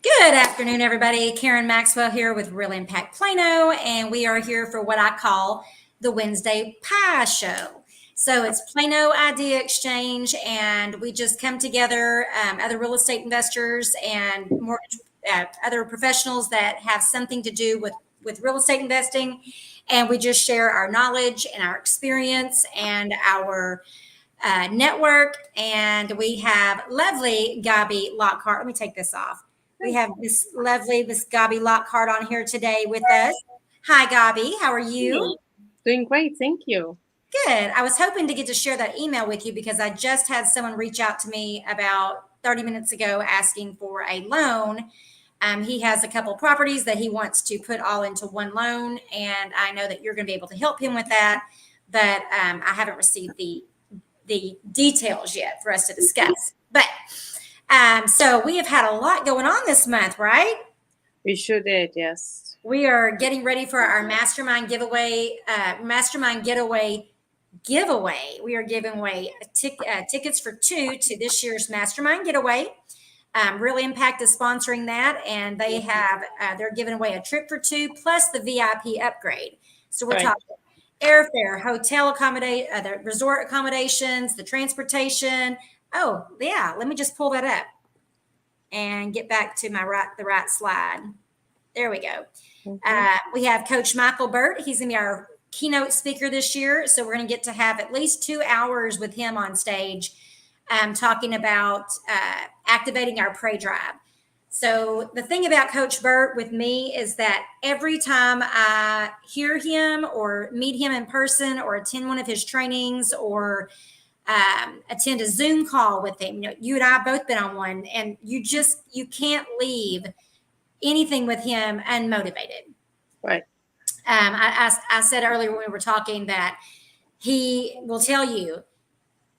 Good afternoon, everybody. Karen Maxwell here with Real Impact Plano, and we are here for what I call the Wednesday Pie Show. So it's Plano Idea Exchange, and we just come together, other real estate investors and mortgage, other professionals that have something to do with real estate investing, and we just share our knowledge and our experience and our network. And we have lovely Gabi Lockhart. Let me take this off. We have this lovely Miss Gabi Lockhart on here today with us. Hi, Gabi. How are you? Doing great, thank you. Good. I was hoping to get to share that email with you because I just had someone reach out to me about 30 minutes ago asking for a loan. He has a couple properties that he wants to put all into one loan, and I know that you're going to be able to help him with that, but I haven't received the details yet for us to discuss. But so we have had a lot going on this month, right? We sure did, yes. We are getting ready for our mastermind giveaway, mastermind getaway giveaway. We are giving away tickets for two to this year's mastermind getaway. Real Impact is sponsoring that, and they have they're giving away a trip for two plus the VIP upgrade. So we're talking airfare, hotel accommodate, the resort accommodations, the transportation. Oh yeah, let me just pull that up and get back to the right slide. There we go. We have Coach Michael Burt. He's going to be our keynote speaker this year. So we're going to get to have at least 2 hours with him on stage talking about activating our prey drive. So the thing about Coach Burt with me is that every time I hear him or meet him in person or attend one of his trainings or attend a Zoom call with him, you and I have both been on one, and you can't leave anything with him unmotivated. Right. I said earlier when we were talking that he will tell you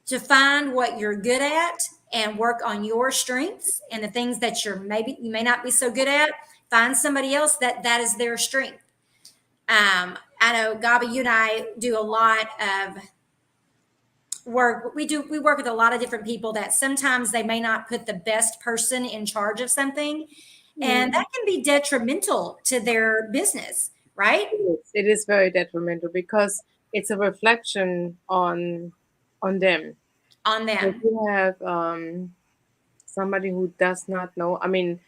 to find what you're good at and work on your strengths and the things that you may not be so good at. Find somebody else that is their strength. I know, Gabi, you and I do a lot of work. We work with a lot of different people that sometimes they may not put the best person in charge of something, and that can be detrimental to their business, right? It is very detrimental because it's a reflection on them. If you have somebody who does not know, I mean,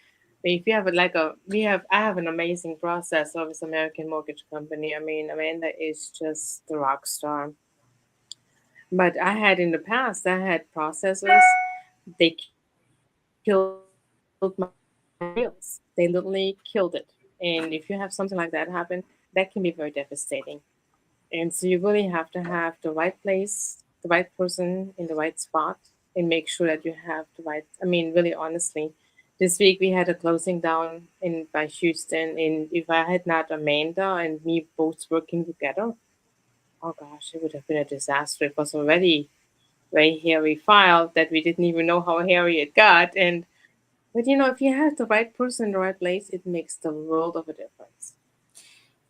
if you have I have an amazing process of this American mortgage company. I mean, Amanda is just the rock star. But I had in the past, I had processors. They killed my deals. They literally killed it. And if you have something like that happen, that can be very devastating. And so you really have to have the right place, the right person in the right spot, and make sure that you have the right. I mean, really honestly, this week we had a closing down in by Houston, and if I had not Amanda and me both working together, oh gosh, it would have been a disaster. It was already very hairy file that we didn't even know how hairy it got. And but if you have the right person in the right place, it makes the world of a difference.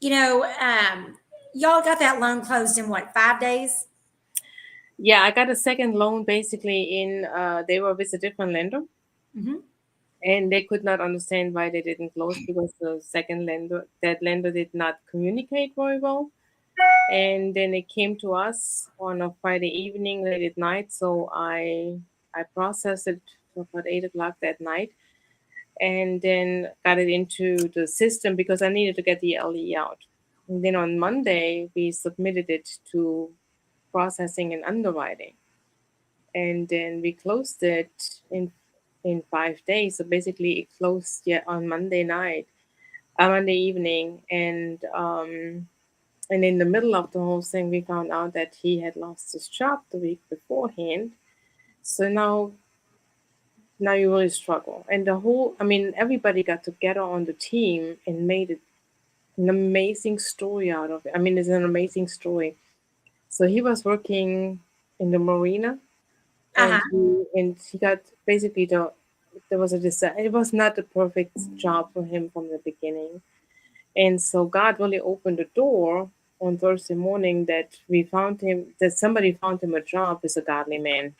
Y'all got that loan closed in what, 5 days? Yeah, I got a second loan basically they were with a different lender. And they could not understand why they didn't close because that lender did not communicate very well. And then it came to us on a Friday evening, late at night. So I processed it for about 8 o'clock that night, and then got it into the system because I needed to get the LE out. And then on Monday we submitted it to processing and underwriting, and then we closed it in 5 days. So basically, it closed on Monday evening, and in the middle of the whole thing, we found out that he had lost his job the week beforehand. So now you really struggle. And everybody got together on the team and made it an amazing story out of it. I mean, it's an amazing story. So he was working in the marina, and he got basically there was it was not the perfect job for him from the beginning. And so God really opened the door on Thursday morning that somebody found him a job as a godly man.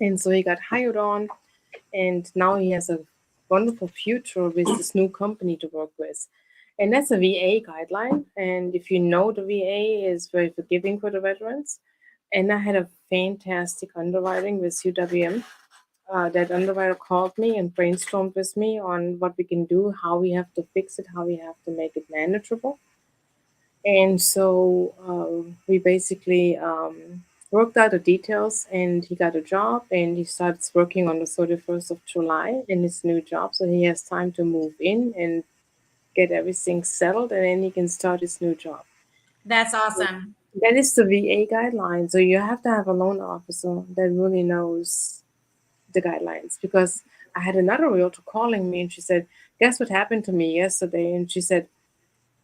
And so he got hired on, and now he has a wonderful future with this new company to work with. And that's a VA guideline. And if you know, the VA is very forgiving for the veterans. And I had a fantastic underwriting with UWM. That underwriter called me and brainstormed with me on what we can do, how we have to fix it, how we have to make it manageable. And so we basically worked out the details, and he got a job, and he starts working on the 31st of July in his new job. So he has time to move in and get everything settled, and then he can start his new job. That's awesome. That is the VA guideline. So you have to have a loan officer that really knows the guidelines, because I had another realtor calling me and she said, guess what happened to me yesterday? And she said,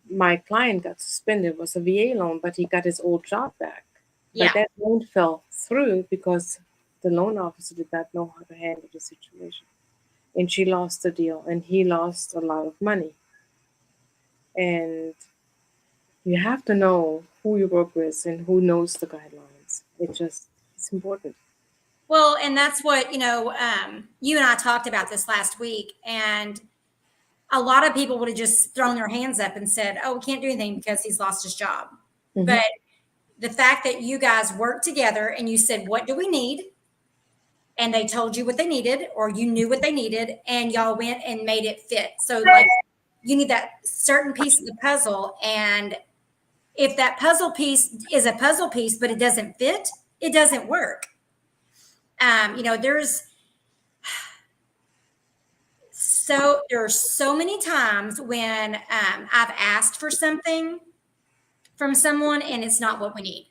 my client got suspended. It was a VA loan, but he got his old job back. Yeah. But that loan fell through because the loan officer did not know how to handle the situation. And she lost the deal, and he lost a lot of money. And you have to know who you work with and who knows the guidelines. It's important. Well, and that's what, you and I talked about this last week, and a lot of people would have just thrown their hands up and said, oh, we can't do anything because he's lost his job. Mhm. But the fact that you guys worked together and you said, what do we need? And they told you what they needed, or you knew what they needed, and y'all went and made it fit. So like, you need that certain piece of the puzzle. And if that puzzle piece is a puzzle piece, but it doesn't fit, it doesn't work. There are so many times when I've asked for something from someone and it's not what we need.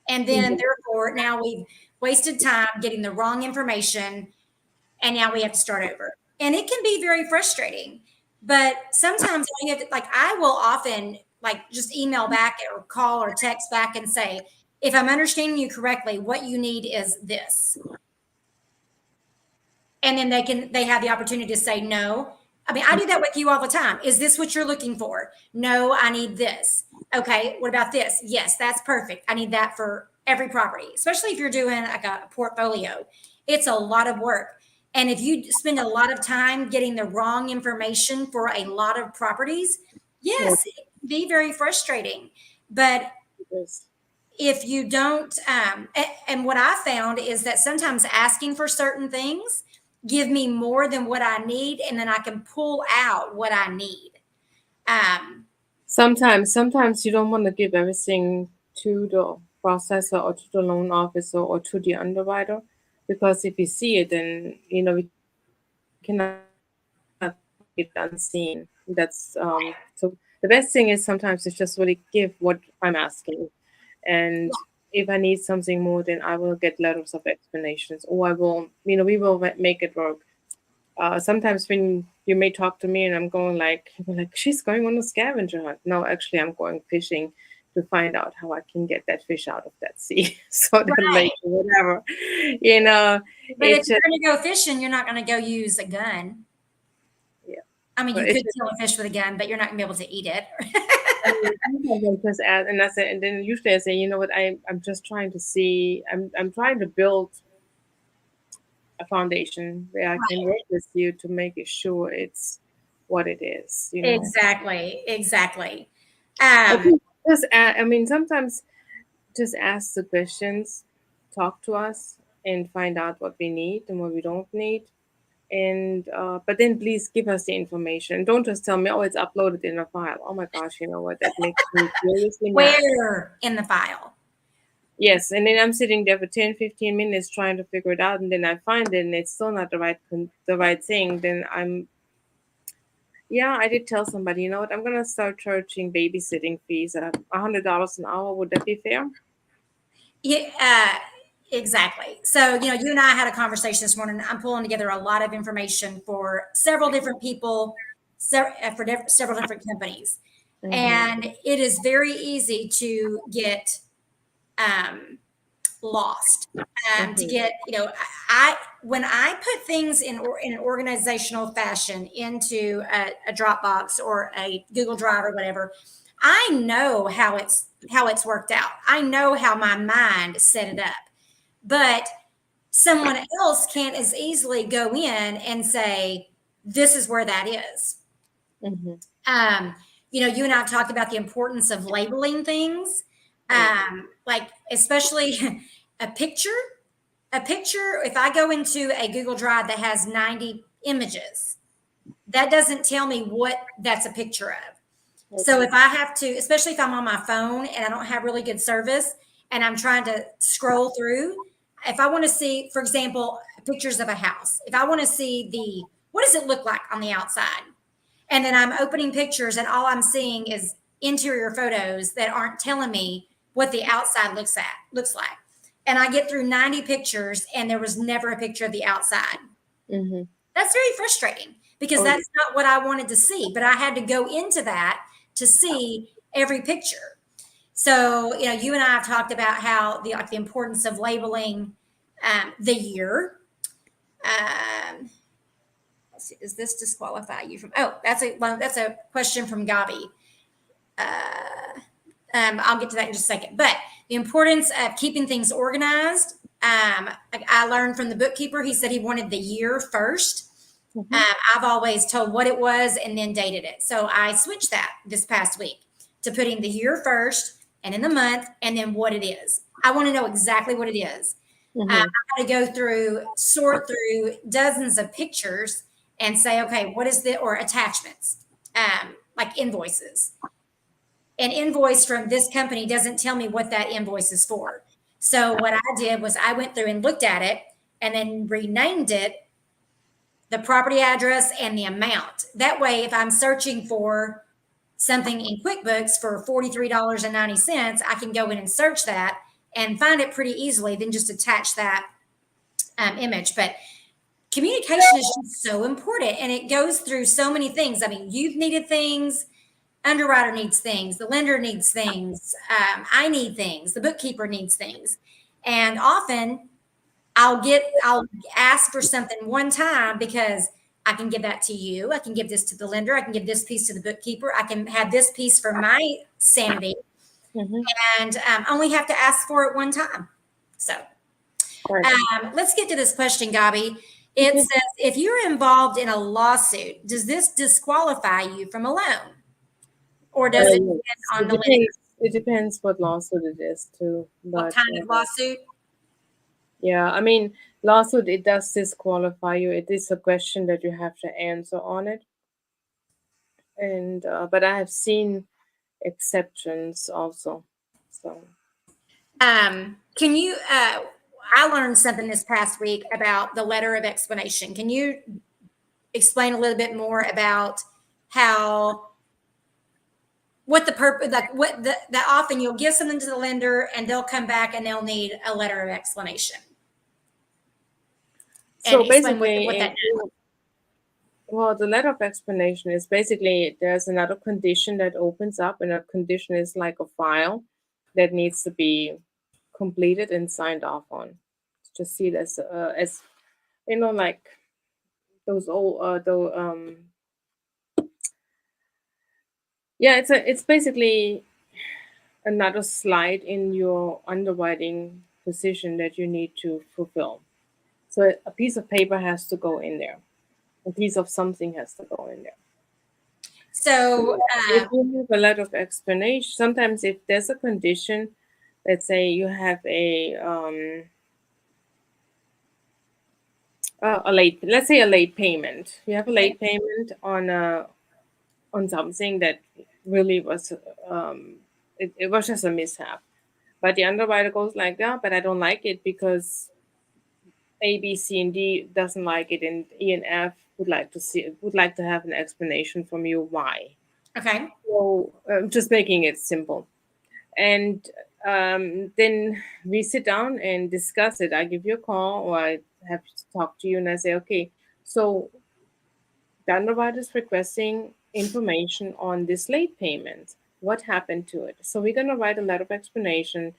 And then therefore now we've wasted time getting the wrong information, and now we have to start over. And it can be very frustrating. But sometimes you have to, like, I will often like just email back or call or text back and say, if I'm understanding you correctly, what you need is this. And then they have the opportunity to say no. I mean, I do that with you all the time. Is this what you're looking for? No, I need this. Okay, what about this? Yes, that's perfect. I need that for every property, especially if you're doing like a portfolio. It's a lot of work. And if you spend a lot of time getting the wrong information for a lot of properties, yes, it can be very frustrating. But if you don't, and what I found is that sometimes asking for certain things give me more than what I need, and then I can pull out what I need. Sometimes you don't want to give everything to the processor or to the loan officer or to the underwriter, because if you see it, then we cannot get unseen. That's so the best thing is sometimes it's just really give what I'm asking, and if I need something more, then I will get letters of explanations, or I will, we will make it work. Sometimes when you may talk to me and I'm going like, she's going on a scavenger hunt. No, actually, I'm going fishing to find out how I can get that fish out of that sea, so that lake or whatever. But if you're going to go fishing, you're not going to go use a gun. Yeah. I mean, you could kill a fish with a gun, but you're not going to be able to eat it. And I said, and then usually I say, you know what, I'm just trying to see, I'm trying to build a foundation where I can work with you to make it sure it's what it is. Exactly. Sometimes just ask the questions, talk to us, and find out what we need and what we don't need. And but then please give us the information. Don't just tell me, oh, it's uploaded in a file. Oh my gosh, you know what? That makes me seriously mad. Where in the file? Yes, and then I'm sitting there for 10, 15 minutes trying to figure it out, and then I find it and it's still not the right thing. Then I did tell somebody, you know what, I'm gonna start charging babysitting fees at $100 an hour. Would that be fair? Yeah, exactly. So, you and I had a conversation this morning. I'm pulling together a lot of information for several different people, for several different companies. Mm-hmm. And it is very easy to get lost, to get, when I put things in an organizational fashion into a Dropbox or a Google Drive or whatever, I know how it's worked out. I know how my mind set it up. But someone else can't as easily go in and say, this is where that is. Mm-hmm. You know, you and I have talked about the importance of labeling things, like especially a picture. A picture, if I go into a Google Drive that has 90 images, that doesn't tell me what that's a picture of. So if I have to, especially if I'm on my phone and I don't have really good service and I'm trying to scroll through, if I want to see, for example, pictures of a house, if I want to see what does it look like on the outside? And then I'm opening pictures and all I'm seeing is interior photos that aren't telling me what the outside looks like. And I get through 90 pictures and there was never a picture of the outside. Mm-hmm. That's very frustrating because that's not what I wanted to see, but I had to go into that to see every picture. So, you know, you and I have talked about how the importance of labeling the year. Let's see, does this disqualify you from? Oh, that's a question from Gabi. I'll get to that in just a second. But the importance of keeping things organized. I learned from the bookkeeper. He said he wanted the year first. Mm-hmm. I've always told what it was and then dated it. So I switched that this past week to putting the year first and in the month and then what it is. I want to know exactly what it is. Mm-hmm. I got to go sort through dozens of pictures and say, okay, what is or attachments, like invoices. An invoice from this company doesn't tell me what that invoice is for. So what I did was I went through and looked at it and then renamed it, the property address and the amount. That way, if I'm searching for something in QuickBooks for $43.90, I can go in and search that and find it pretty easily, then just attach that image. But communication is just so important and it goes through so many things. I mean, you've needed things, underwriter needs things, the lender needs things, I need things, the bookkeeper needs things. And often I'll ask for something one time because I can give that to you. I can give this to the lender. I can give this piece to the bookkeeper. I can have this piece for my sanity. Mm-hmm. And only have to ask for it one time. So let's get to this question, Gabi. It says, if you're involved in a lawsuit, does this disqualify you from a loan? Or does it depend on the lender? It depends what lawsuit it is too. But, what kind of lawsuit? Yeah, I mean, lawsuit, it does disqualify you. It is a question that you have to answer on it. And but I have seen exceptions also. So, can you? I learned something this past week about the letter of explanation. Can you explain a little bit more about what the purpose, like that often you'll give something to the lender and they'll come back and they'll need a letter of explanation. So basically, what that is. Well, the letter of explanation is basically there's another condition that opens up, and a condition is like a file that needs to be completed and signed off on. Just see it as you know, like those old yeah, it's basically another slide in your underwriting position that you need to fulfill. So a piece of paper has to go in there. A piece of something has to go in there. So if you have a lot of explanation, sometimes if there's a condition, let's say you have a late payment. You have a late payment on something that really was it was just a mishap. But the underwriter goes like, yeah, but I don't like it because A, B, C, and D doesn't like it, and E and F would like to have an explanation from you why. Okay. So just making it simple. And then we sit down and discuss it. I give you a call or I have to talk to you and I say, okay, so the underwriter is requesting information on this late payment. What happened to it? So we're going to write a letter of explanation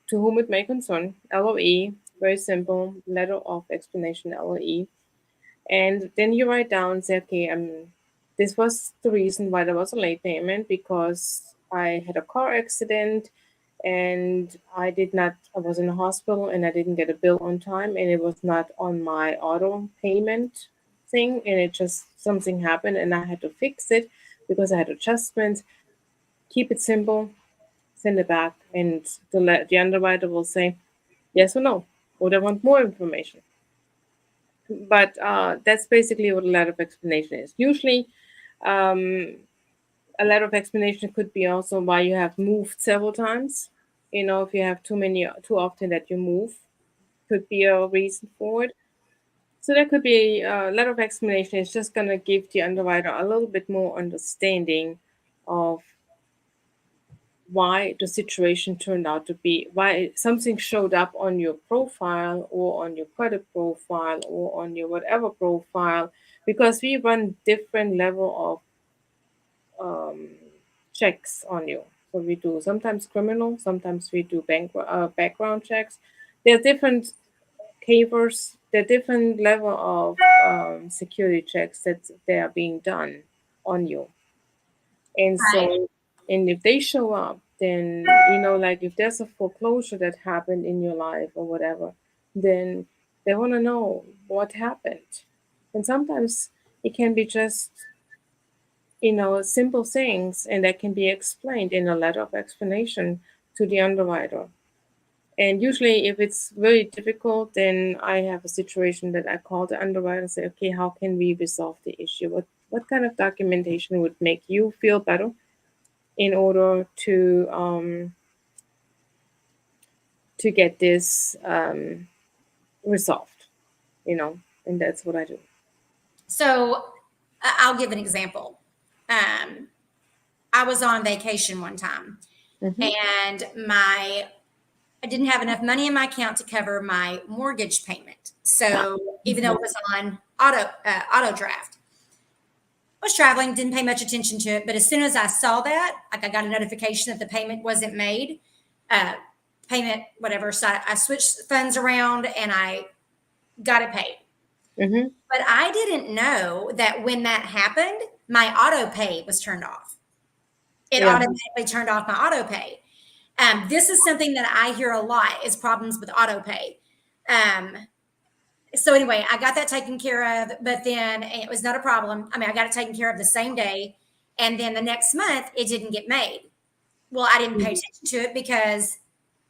to whom it may concern, LOE, very simple, letter of explanation, LOE. And then you write down, say, okay, this was the reason why there was a late payment because I had a car accident and I was in the hospital and I didn't get a bill on time and it was not on my auto payment thing, and it just something happened and I had to fix it because I had adjustments. Keep it simple, send it back, and the underwriter will say yes or no, or they want more information. But that's basically what a letter of explanation is. Usually, um, a letter of explanation could be also why you have moved several times. If you have too often that you move, could be a reason for it. So that could be a letter of explanation. It's just going to give the underwriter a little bit more understanding of why the situation turned out to be, why something showed up on your profile or on your credit profile or on your whatever profile, because we run different level of checks on you. So we do sometimes criminal, sometimes we do background checks. There are different cavers, there are different level of security checks that they are being done on you. And Right. so, and if they show up, then, like if there's a foreclosure that happened in your life or whatever, then they want to know what happened. And sometimes it can be just, simple things, and that can be explained in a letter of explanation to the underwriter. And usually, if it's very difficult, then I have a situation that I call the underwriter and say, okay, how can we resolve the issue? What kind of documentation would make you feel better in order to get this resolved, and that's what I do. So I'll give an example. Um, I was on vacation one time, Mm-hmm. and I didn't have enough money in my account to cover my mortgage payment. So even though Mm-hmm. it was on auto draft, I was traveling, didn't pay much attention to it. But as soon as I saw that, like I got a notification that the payment wasn't made, uh, payment whatever. So I switched funds around and I got it paid. Mm-hmm. But I didn't know that when that happened, my auto pay was turned off. It Yeah. automatically turned off my auto pay. This is something that I hear a lot is problems with auto pay. So anyway, I got that taken care of, but then it was not a problem. I mean, I got it taken care of the same day, and then the next month it didn't get made. Well, I didn't pay Mhm. attention to it because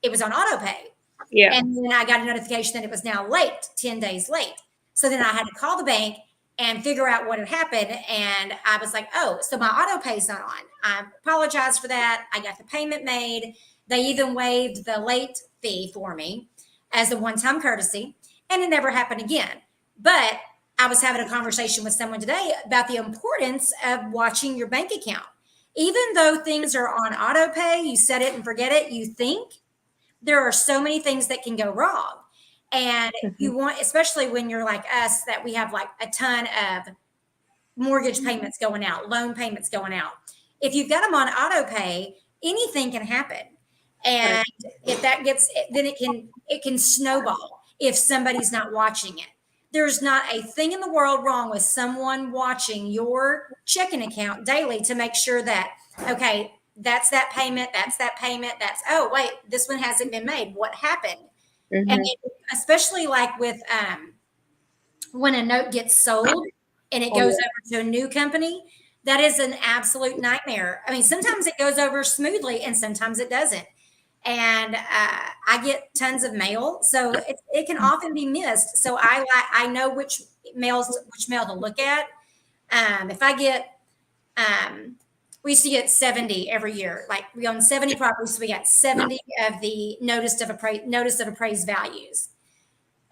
it was on auto pay. Yeah. And then I got a notification that it was now late, 10 days late. So then I had to call the bank and figure out what had happened. And I was like, oh, so my auto pay's not on. I apologize for that. I got the payment made. They even waived the late fee for me as a one time courtesy. And it never happened again. But I was having a conversation with someone today about the importance of watching your bank account. Even though things are on auto pay, you set it and forget it, you think there are so many things that can go wrong. And Mhm. you want, especially when you're like us, that we have like a ton of mortgage payments going out, loan payments going out. If you've got them on auto pay, anything can happen. Right. And if that gets, then it can snowball if somebody's not watching it. There's not a thing in the world wrong with someone watching your checking account daily to make sure that, okay, that's that payment, that's, oh, wait, this one hasn't been made. What happened? And Mm-hmm. especially like with when a note gets sold and it Oh goes yeah. over to a new company, that is an absolute nightmare. I mean, sometimes it goes over smoothly and sometimes it doesn't. And I get tons of mail, so it can often be missed. So I know which mail to look at. If I get we used to get 70 every year. Like we own 70 properties, so we got 70 of the notice of appraised values.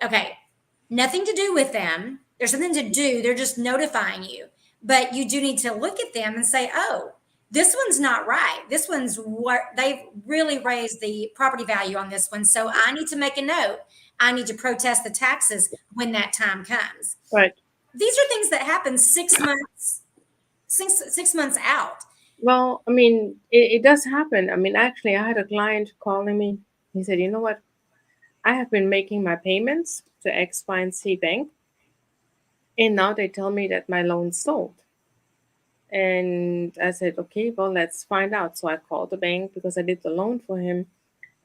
Okay, nothing to do with them. There's something to do. They're just notifying you. But you do need to look at them and say, oh, this one's not right. This one's what they've really raised the property value on this one. So I need to make a note. I need to protest the taxes when that time comes. Right. These are things that happen 6 months, 6 months out. Well, I mean, it does happen. I mean, actually, I had a client calling me. He said, "You know what? I have been making my payments to X, Y, and Z bank, and now they tell me that my loan's sold." And I said, "Okay, well, let's find out." So I called the bank because I did the loan for him,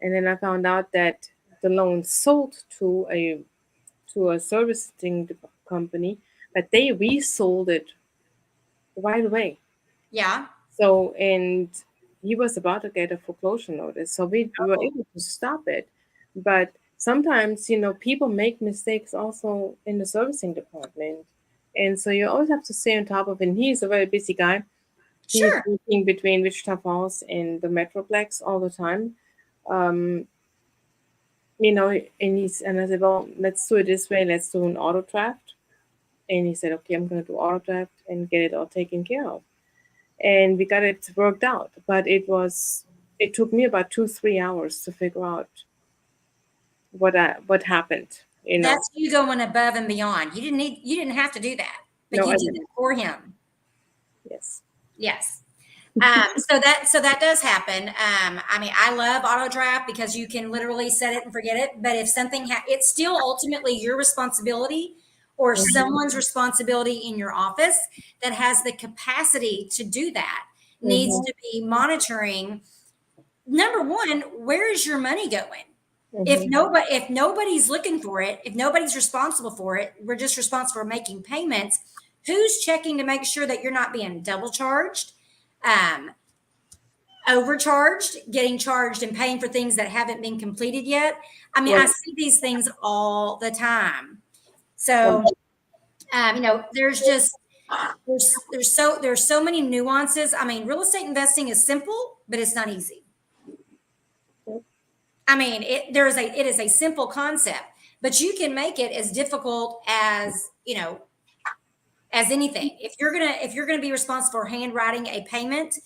and then I found out that the loan sold to a servicing company, but they resold it right away. Yeah. So, and he was about to get a foreclosure notice. So we were able to stop it. But sometimes, people make mistakes also in the servicing department. And so you always have to stay on top of it. And he's a very busy guy. He's Sure. working between Wichita Falls and the Metroplex all the time. Um, and I said, well, let's do it this way. Let's do an auto draft. And he said, okay, I'm going to do auto draft and get it all taken care of. And we got it worked out. But it took me about 2-3 hours to figure out what happened. That's you going above and beyond. You didn't have to do that, but No, you I did it didn't. for him. Yes. Yes. So that does happen. I mean, I love auto draft because you can literally set it and forget it. But if something, it's still ultimately your responsibility or someone's responsibility in your office that has the capacity to do that needs to be monitoring. Number one, where is your money going? If nobody's looking for it, if nobody's responsible for it, we're just responsible for making payments. Who's checking to make sure that you're not being double charged, overcharged, getting charged and paying for things that haven't been completed yet? I mean, I see these things all the time. So, there's just there's so many nuances. I mean, real estate investing is simple, but it's not easy. I mean, it is a simple concept, but you can make it as difficult as as anything. If you're gonna be responsible for handwriting a payment,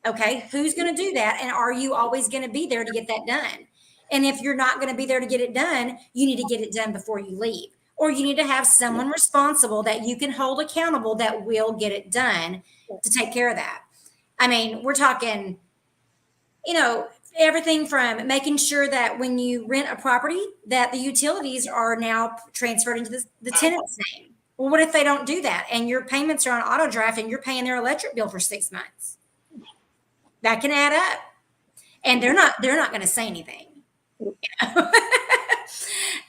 okay, who's gonna do that, and are you always gonna be there to get that done? And if you're not gonna be there to get it done, you need to get it done before you leave, or you need to have someone responsible that you can hold accountable that will get it done to take care of that. I mean, we're talking, everything from making sure that when you rent a property that the utilities are now transferred into the tenant's name. Well, what if they don't do that and your payments are on auto draft and you're paying their electric bill for 6 months? That can add up. And they're not going to say anything.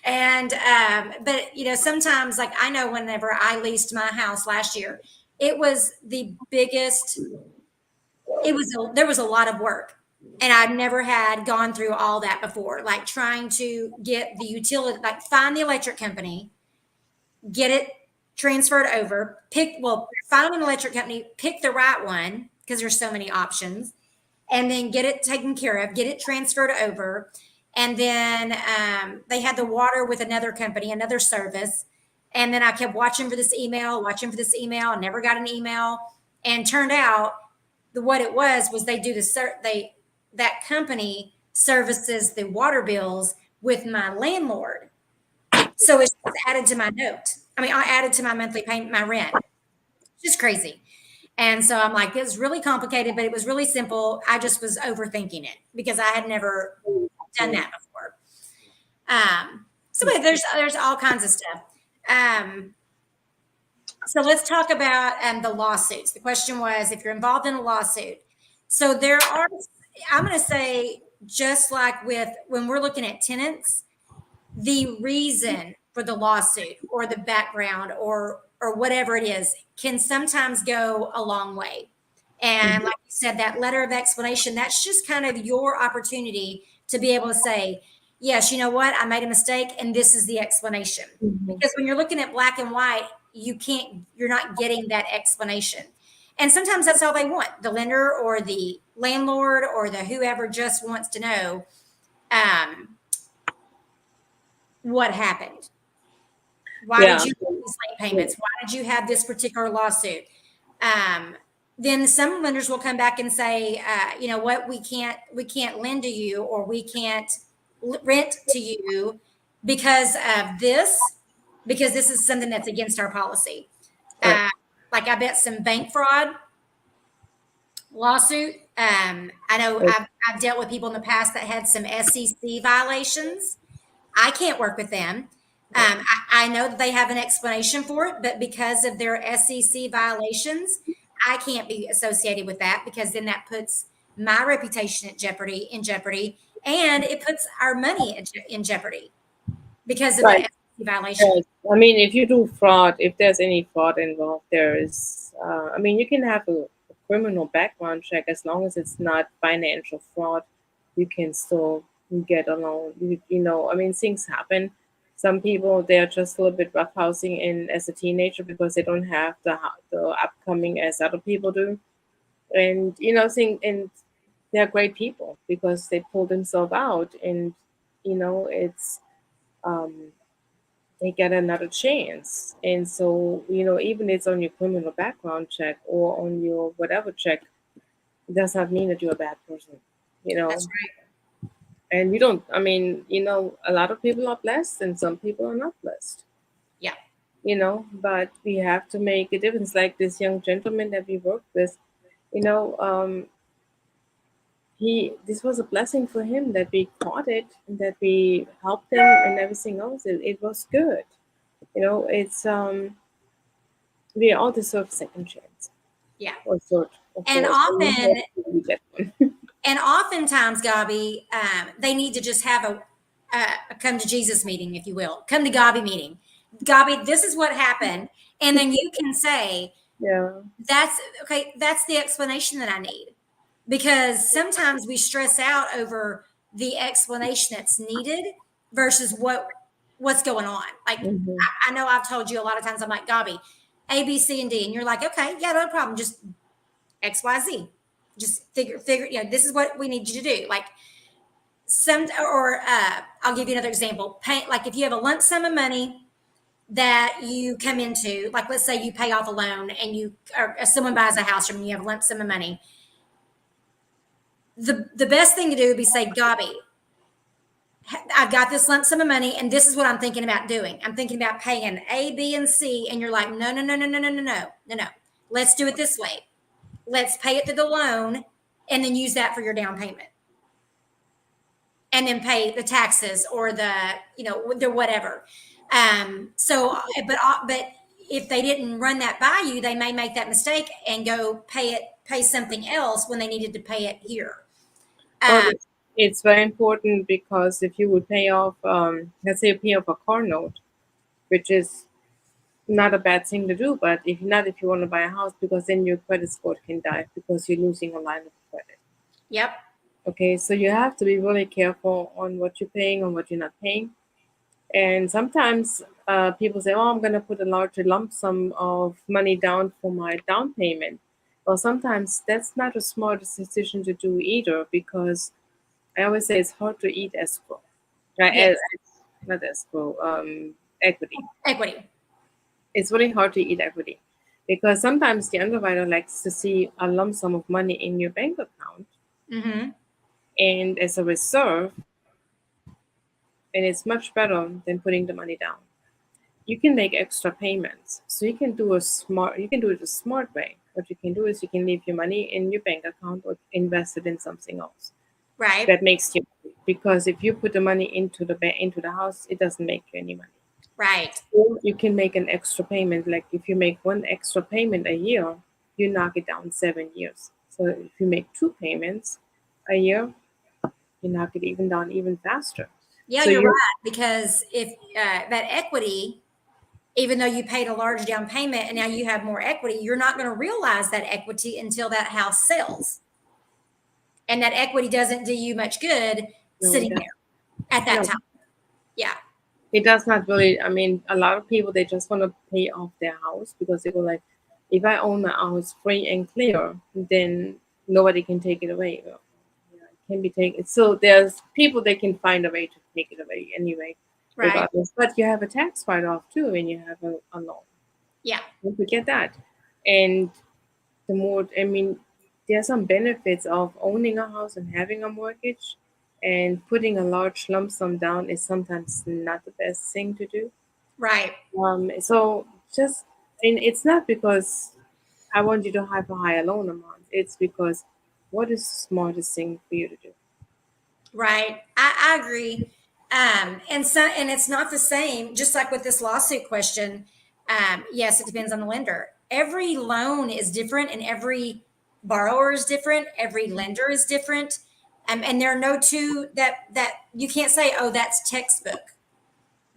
And but sometimes, like, I know whenever I leased my house last year, it was the biggest, there was a lot of work. And I've never had gone through all that before, like trying to get the utility, like find the electric company, get it transferred over, find an electric company, pick the right one, because there's so many options, and then get it taken care of, get it transferred over. And then they had the water with another company, another service. And then I kept watching for this email, and never got an email. And turned out what it was that company services the water bills with my landlord. So it's added to my note. I mean, I added to my monthly payment, my rent. Just crazy. And so I'm like, it was really complicated, but it was really simple. I just was overthinking it because I had never done that before. So there's all kinds of stuff. So let's talk about the lawsuits. The question was, if you're involved in a lawsuit. So I'm going to say, just like when we're looking at tenants, the reason for the lawsuit or the background or whatever it is can sometimes go a long way. And like you said, that letter of explanation, that's just kind of your opportunity to be able to say, yes, you know what, I made a mistake and this is the explanation. Because when you're looking at black and white, you're not getting that explanation. And sometimes that's all they want. The lender or the landlord or the whoever just wants to know what happened. Why did you make these late payments? Why did you have this particular lawsuit? Then some lenders will come back and say, you know what, we can't lend to you, or we can't rent to you because of this, because this is something that's against our policy. Right. Like, I bet some bank fraud lawsuit. I know I've dealt with people in the past that had some SEC violations. I can't work with them. I know that they have an explanation for it, but because of their SEC violations, I can't be associated with that, because then that puts my reputation in jeopardy, and it puts our money in jeopardy because of the violation. Yes. I mean, if you do fraud, if there's any fraud involved, there is. I mean, you can have a criminal background check as long as it's not financial fraud. You can still get a loan. I mean, things happen. Some people they're just a little bit roughhousing in as a teenager because they don't have the upcoming as other people do, and and they're great people because they pull themselves out, and it's. Um, they get another chance. And so, even it's on your criminal background check or on your whatever check, it does not mean that you're a bad person, you That's know. right. And you don't, I mean, a lot of people are blessed and some people are not blessed, Yeah. but we have to make a difference. Like this young gentleman that we worked with, you know, um, this was a blessing for him that we caught it and that we helped him and everything else. It was good. It's we all deserve second chance Yeah. or third, of And course. often, We get one. and oftentimes, Gabi, they need to just have a come to Jesus meeting, if you will, come to Gabi meeting. Gabi, this is what happened. And then you can say, Yeah. that's okay. That's the explanation that I need. Because sometimes we stress out over the explanation that's needed versus what's going on. Like Hmm. I know I've told you a lot of times, I'm like, Gabi, A, B, C, and D. And you're like, okay, yeah, no problem. Just XYZ. Just figure, this is what we need you to do. Like I'll give you another example. Like if you have a lump sum of money that you come into, like let's say you pay off a loan and or someone buys a house from you, you have a lump sum of money. The best thing to do would be say, Gabi, I've got this lump sum of money and this is what I'm thinking about doing. I'm thinking about paying A, B, and C. And you're like, no, no, no, no, no, no, no, no, no, no. Let's do it this way. Let's pay it through the loan and then use that for your down payment. And then pay the taxes or the whatever. But if they didn't run that by you, they may make that mistake and go pay something else when they needed to pay it here. Well, it's very important because if you would pay off, let's say you pay off a car note, which is not a bad thing to do, but if you want to buy a house, because then your credit score can dive because you're losing a line of credit. Yep. Okay, so you have to be really careful on what you're paying and what you're not paying. And sometimes people say, "Oh, I'm going to put a larger lump sum of money down for my down payment." Well, sometimes that's not a smart decision to do either, because I always say it's hard to eat escrow, right? Yes. Not escrow, equity. Equity. It's really hard to eat equity because sometimes the underwriter likes to see a lump sum of money in your bank account Mm-hmm. and as a reserve, and it's much better than putting the money down. You can make extra payments. So you can do it a smart way. What you can do is you can leave your money in your bank account or invest it in something else Right. that makes you money. Because if you put the money into the house, it doesn't make you any money. Right. Or you can make an extra payment. Like if you make one extra payment a year, you knock it down 7 years. So if you make two payments a year, you knock it even down even faster. Yeah, So you're you right. Because if that equity, even though you paid a large down payment and now you have more equity, you're not going to realize that equity until that house sells. And that equity doesn't do you much good know sitting that there at that no, time. Yeah. it does not really. I mean, a lot of people they just want to pay off their house because they go like, if I own my house free and clear, then nobody can take it away. Well, yeah, it can be taken. So there's people they can find a way to take it away anyway, Right. regardless. But you have a tax write off too when you have a loan. Yeah. Don't forget that. And the more, I mean, there are some benefits of owning a house and having a mortgage, and putting a large lump sum down is sometimes not the best thing to do. Right. So just, and it's not because I want you to have a higher loan amount. It's because what is the smartest thing for you to do? Right. I agree. And it's not the same, just like with this lawsuit question. Yes, it depends on the lender. Every loan is different and every borrower is different. Every lender is different. And there are no two that you can't say, oh, that's textbook.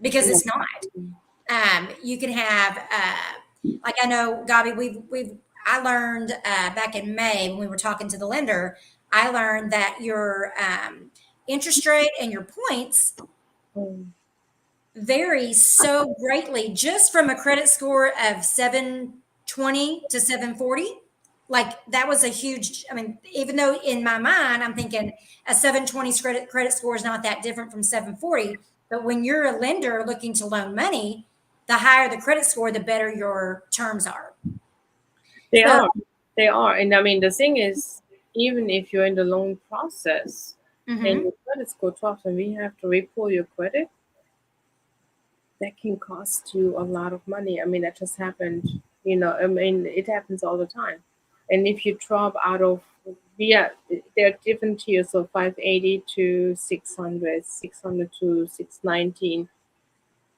because it's not. You can have, like I know, Gabi, I learned back in May when we were talking to the lender, I learned that your interest rate and your points Mm. vary so greatly just from a credit score of 720 to 740. Like that was a huge, I mean, even though in my mind, I'm thinking a 720 credit score is not that different from 740. But when you're a lender looking to loan money, the higher the credit score, the better your terms are. They So, are. They are. And I mean, the thing is, even if you're in the loan process and mhm. your credit score drops and we have to repull your credit, that can cost you a lot of money. I mean, that just happened. I mean, it happens all the time. And if you drop out of, yeah, there are different tiers of 580 to 600, 600 to 619,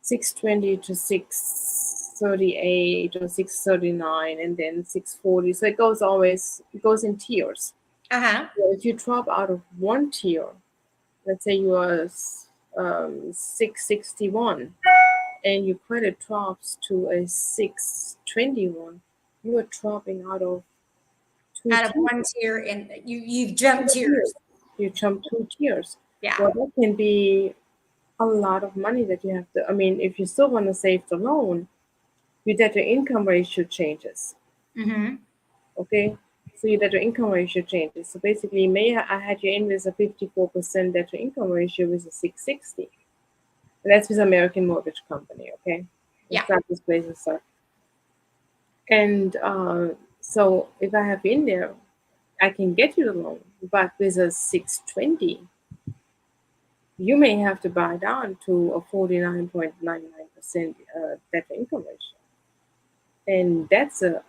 620 to 638 or 639, and then 640. So it goes in tiers. Uh-huh. So if you drop out of one tier, let's say you are 661 and your credit drops to a 621, you are dropping out of two Out of tiers. one tier and you've jumped tiers. You jump 2 tiers. Yeah. Well, that can be a lot of money that you have to. I mean, if you still want to save the loan, your debt to income ratio changes. Mm-hmm. Okay, so your debt to income ratio changes. So basically, I had you in with a 54% debt to income ratio with a 660. And that's with American Mortgage Company. Okay, Yeah. it's not this place and stuff. And so if I have in there, I can get you the loan, but with a 620, you may have to buy down to a 49.99% debt to income ratio, and that's a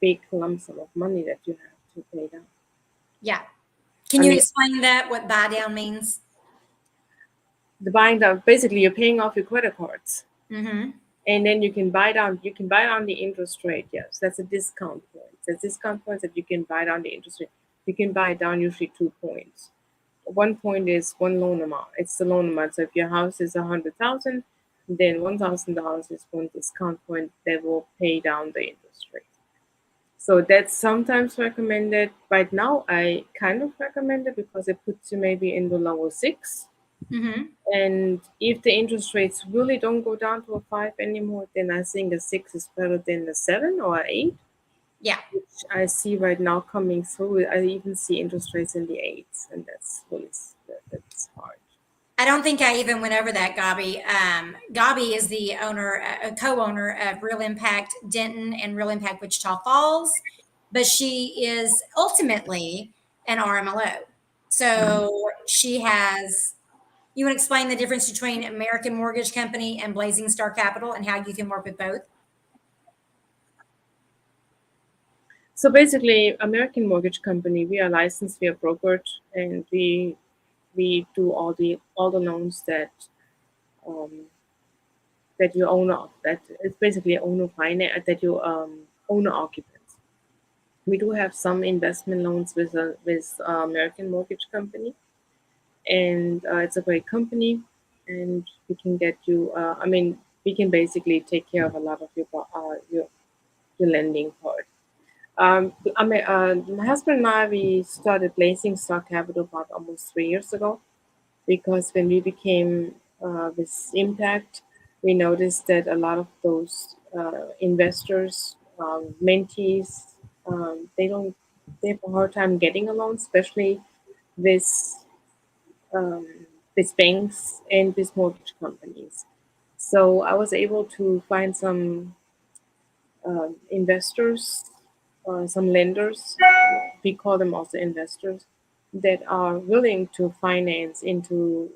big lump sum of money that you have to pay down. Yeah. Can I you mean, explain that, what buy down means? the buying down, basically you're paying off your credit cards, Mm-hmm. and then you can buy down the interest rate. Yes, that's a discount point. There's discount points that you can buy down the interest rate. You can buy it down usually 2 points. One point is one loan amount. It's the loan amount. So if your house is 100,000, then $1,000 is one discount point that will pay down the interest rate. So that's sometimes recommended. Right now, I kind of recommend it because it puts you maybe in the lower six. Mm-hmm. And if the interest rates really don't go down to a five anymore, then I think a six is better than a seven or an eight, Yeah. which I see right now coming through. I even see interest rates in the eights, and that's hard. I don't think I even went over that, Gabi. Gabi is the owner, a co-owner of Real Impact Denton and Real Impact Wichita Falls, but she is ultimately an RMLO. So she has. You want to explain the difference between American Mortgage Company and Blazing Star Capital and how you can work with both? So basically, American Mortgage Company, we are licensed, we are brokered, and we do all the loans um, that you own of. That it's basically owner finance that you owner occupants. We do have some investment loans with American Mortgage Company, and it's a great company, and we can get you. I mean, we can basically take care of a lot of your lending part. My husband and I, we started Blazing Star Capital about almost 3 years ago because when we became with Impact, we noticed that a lot of those investors, mentees, they have a hard time getting a loan, especially with um, with banks and with mortgage companies. So I was able to find some investors, some lenders, we call them also investors, that are willing to finance into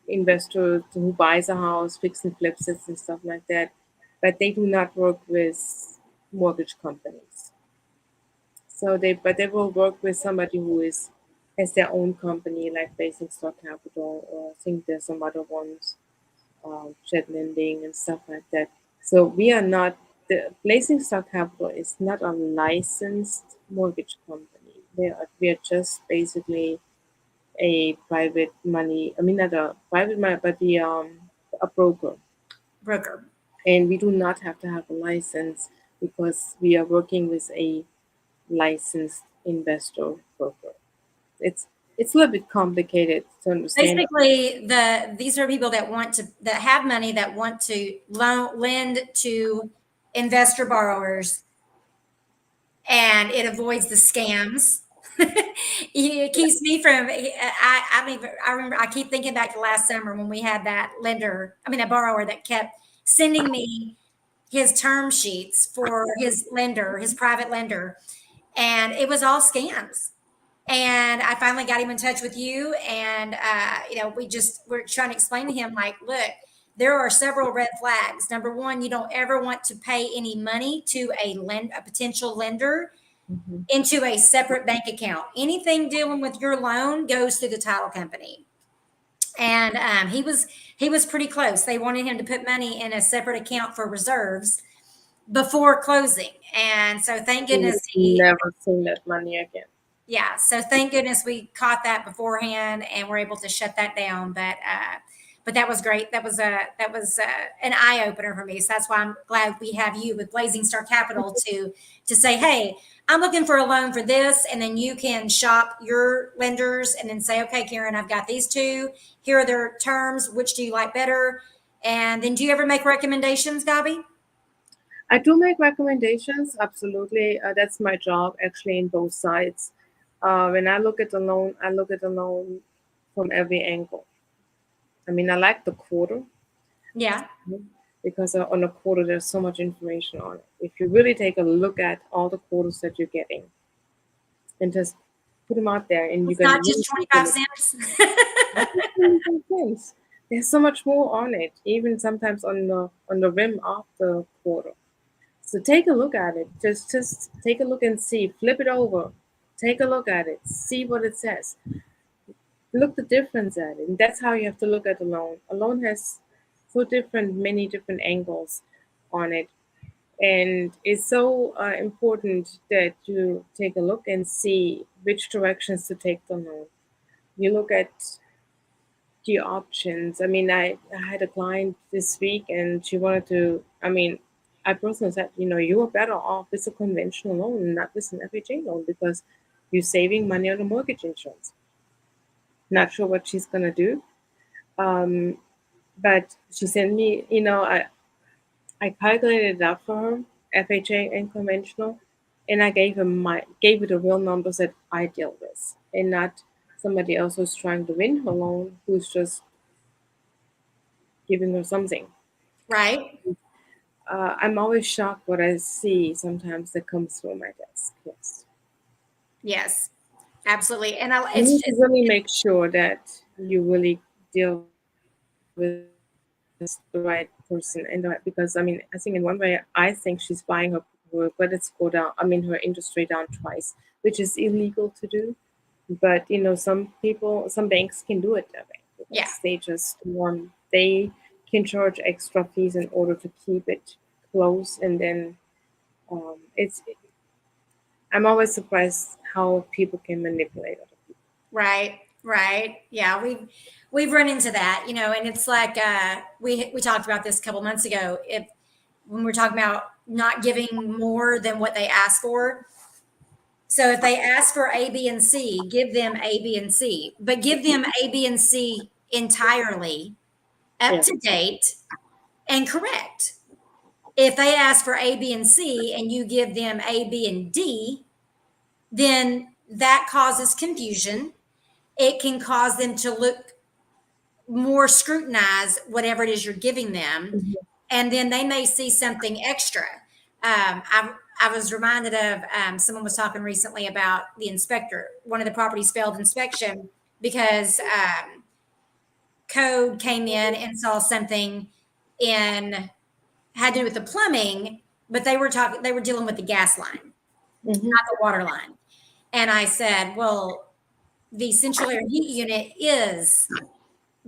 investors who buys a house, fix and flips it and stuff like that. But they do not work with mortgage companies. But they will work with somebody who is has their own company, like Basic Stock Capital, or I think there's some other ones, Jet Lending and stuff like that. So we are not the Blazing Star Capital is not a licensed mortgage company. We are just basically a private money. I mean, not a private money, but a broker. Broker. And we do not have to have a license because we are working with a licensed investor broker. It's it's a little bit complicated to understand. Basically, these are people that have money that want to lend to investor borrowers, and it avoids the scams. It keeps me from. I mean, I remember. I keep thinking back to last summer when we had that lender. I mean, a borrower that kept sending me his term sheets for his lender, his private lender, and it was all scams. And I finally got him in touch with you, and we're trying to explain to him, like, look, there are several red flags. Number one, you don't ever want to pay any money to a potential lender Mm-hmm. into a separate bank account. Anything dealing with your loan goes through the title company. And he was pretty close. They wanted him to put money in a separate account for reserves before closing, and so thank goodness Never seen that money again. yeah, so thank goodness we caught that beforehand and were able to shut that down. But that was great. That was an eye opener for me. So that's why I'm glad we have you with Blazing Star Capital to say, hey, I'm looking for a loan for this, and then you can shop your lenders and then say, okay, Karen, I've got these two. Here are their terms. Which do you like better? And then, do you ever make recommendations, Gabi? I do make recommendations, absolutely. That's my job, actually, in both sides. When I look at the loan, I look at the loan from every angle. I mean, I like the quarter Yeah. because on the quarter, there's so much information on it. If you really take a look at all the quarters that you're getting and just put them out there, and you It's can not really just 25 cents. not just 25 cents. There's so much more on it, even sometimes on the rim of the quarter. So take a look at it. Just take a look and see. Flip it over. Take a look at it. See what it says. Look the difference at it. And that's how you have to look at a loan. A loan has many different angles on it. And it's so important that you take a look and see which directions to take the loan. You look at the options. I mean, I had a client this week and she wanted to, I mean, I personally said, you are better off with a conventional loan and not with an FHA loan because you're saving money on the mortgage insurance. Not sure what she's going to do. Um, but she sent me, I calculated it out for her, FHA and conventional, and I gave her the real numbers that I deal with and not somebody else who's trying to win her loan who's just giving her something. Right. I'm always shocked what I see sometimes that comes through my desk. Yes. Yes, absolutely. And You need to really make sure that you really deal with the right person and the right, because I mean, I think in one way I think she's buying her credit score down, I mean her interest rate down twice, which is illegal to do. But some banks can do it that way because yeah, they can charge extra fees in order to keep it close, and then it's I'm always surprised how people can manipulate other people. right, right. Yeah, we've run into that, and it's like we talked about this a couple months ago. If when we're talking about not giving more than what they ask for. So if they ask for A, B, and C, give them A, B, and C, but give them A, B, and C entirely up Yeah. to date and correct. If they ask for A, B, and C and you give them A, B, and D, then that causes confusion. It can cause them to look more scrutinize whatever it is you're giving them, Mhm. and then they may see something extra. I was reminded of someone was talking recently about the inspector. One of the properties failed inspection because code came in and saw something in had to do with the plumbing, but they were dealing with the gas line, Mhm. not the water line. And I said, well, the central air heat unit is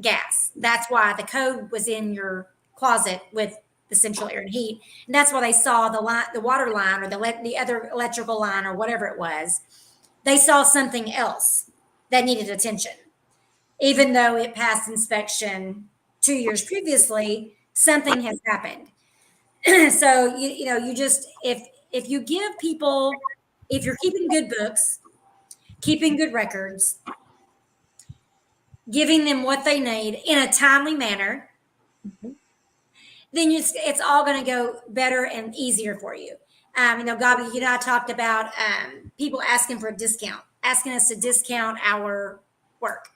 gas. That's why the code was in your closet with the central air and heat. And that's why they saw the water line or the other electrical line or whatever it was. They saw something else that needed attention. even though it passed inspection 2 years previously, something has happened. So you just, if you give people, if you're keeping good books, keeping good records, giving them what they need in a timely manner, then it's all going to go better and easier for you. Gabi, you know, I talked about people asking for a discount, asking us to discount our work.